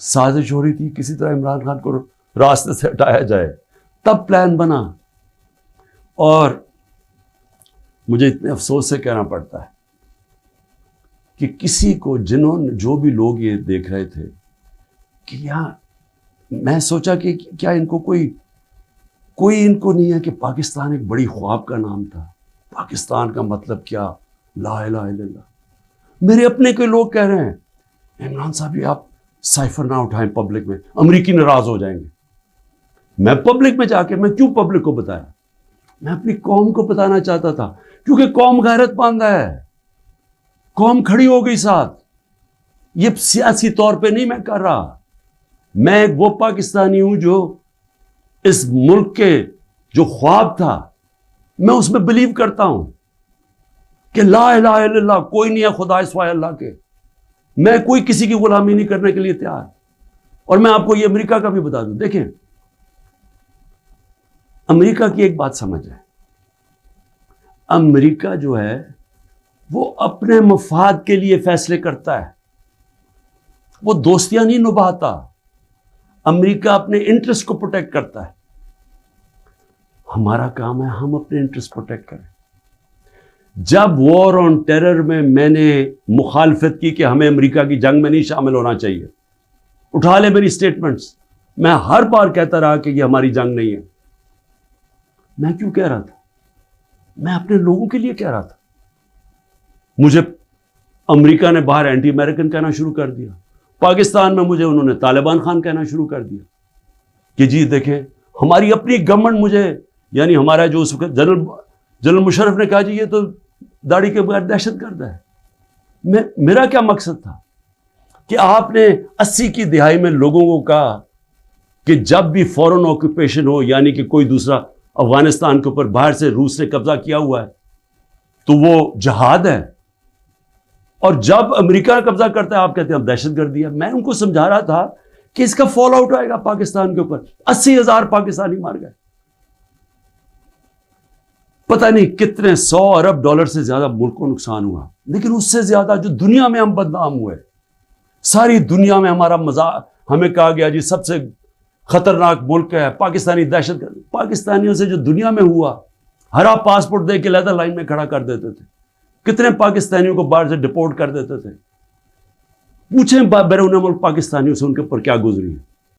साजिश हो रही थी किसी तरह इमरान खान को रास्ते से हटाया जाए, तब प्लान बना। और मुझे इतने अफसोस से कहना पड़ता है कि किसी को, जिन्होंने, जो भी लोग ये देख रहे थे कि यहाँ, मैं सोचा कि क्या इनको कोई इनको नहीं है कि पाकिस्तान एक बड़ी ख्वाब का नाम था। पाकिस्तान का मतलब क्या, ला इलाहा इल्लल्लाह। मेरे अपने के लोग कह रहे हैं इमरान साहब ये आप साइफर ना उठाएं पब्लिक में, अमरीकी नाराज हो जाएंगे। मैं पब्लिक में जाके, मैं क्यों पब्लिक को बताया, मैं अपनी कौम को बताना चाहता था, क्योंकि कौम गैरतमंद है, कौम खड़ी हो गई साथ। ये सियासी तौर पे नहीं मैं कर रहा, मैं वो पाकिस्तानी हूं जो इस मुल्क के जो ख्वाब था मैं उसमें बिलीव करता हूं कि ला इलाहा इल्लल्लाह, कोई नहीं है खुदा सिवाय अल्लाह के। मैं कोई किसी की गुलामी नहीं करने के लिए तैयार। और मैं आपको ये अमेरिका का भी बता दूं, देखें अमेरिका की एक बात समझ है, अमेरिका जो है वो अपने मफाद के लिए फैसले करता है, वो दोस्तियां नहीं निभाता। अमेरिका अपने इंटरेस्ट को प्रोटेक्ट करता है। हमारा काम है हम अपने इंटरेस्ट प्रोटेक्ट करें। जब वॉर ऑन टेरर में मैंने मुखालफत की कि हमें अमेरिका की जंग में नहीं शामिल होना चाहिए, उठा ले मेरी स्टेटमेंट्स, मैं हर बार कहता रहा कि ये हमारी जंग नहीं है। मैं क्यों कह रहा था, मैं अपने लोगों के लिए कह रहा था। मुझे अमेरिका ने बाहर एंटी अमेरिकन कहना शुरू कर दिया, पाकिस्तान में मुझे उन्होंने तालिबान खान कहना शुरू कर दिया कि जी देखें हमारी अपनी गवर्नमेंट, मुझे यानी हमारा जो उस वक्त जनरल मुशर्रफ ने कहा जी ये तो दाढ़ी के बगैर दहशतगर्द है। मेरा क्या मकसद था कि आपने 80 की दिहाई में लोगों को कहा कि जब भी फॉरेन ऑक्यूपेशन हो, यानी कि कोई दूसरा अफगानिस्तान के ऊपर बाहर से रूस ने कब्जा किया हुआ है तो वो जहाद है, और जब अमेरिका कब्जा करता है आप कहते हैं अब दहशतगर्दी है। मैं उनको समझा रहा था कि इसका फॉल आउट आएगा पाकिस्तान के ऊपर। 80,000 पाकिस्तानी मार गए, पता नहीं कितने 100 अरब डॉलर से ज्यादा मुल्क को नुकसान हुआ, लेकिन उससे ज्यादा जो दुनिया में हम बदनाम हुए, सारी दुनिया में हमारा मजाक, हमें कहा गया जी सबसे खतरनाक मुल्क है पाकिस्तानी दहशतगर्द। पाकिस्तानियों से जो दुनिया में हुआ, हरा पासपोर्ट दे के लेदर लाइन में खड़ा कर देते थे, कितने पाकिस्तानियों को बाहर से डिपोर्ट कर देते थे। पूछें बैरून मुल्क पाकिस्तानियों से उनके ऊपर क्या गुजरी है।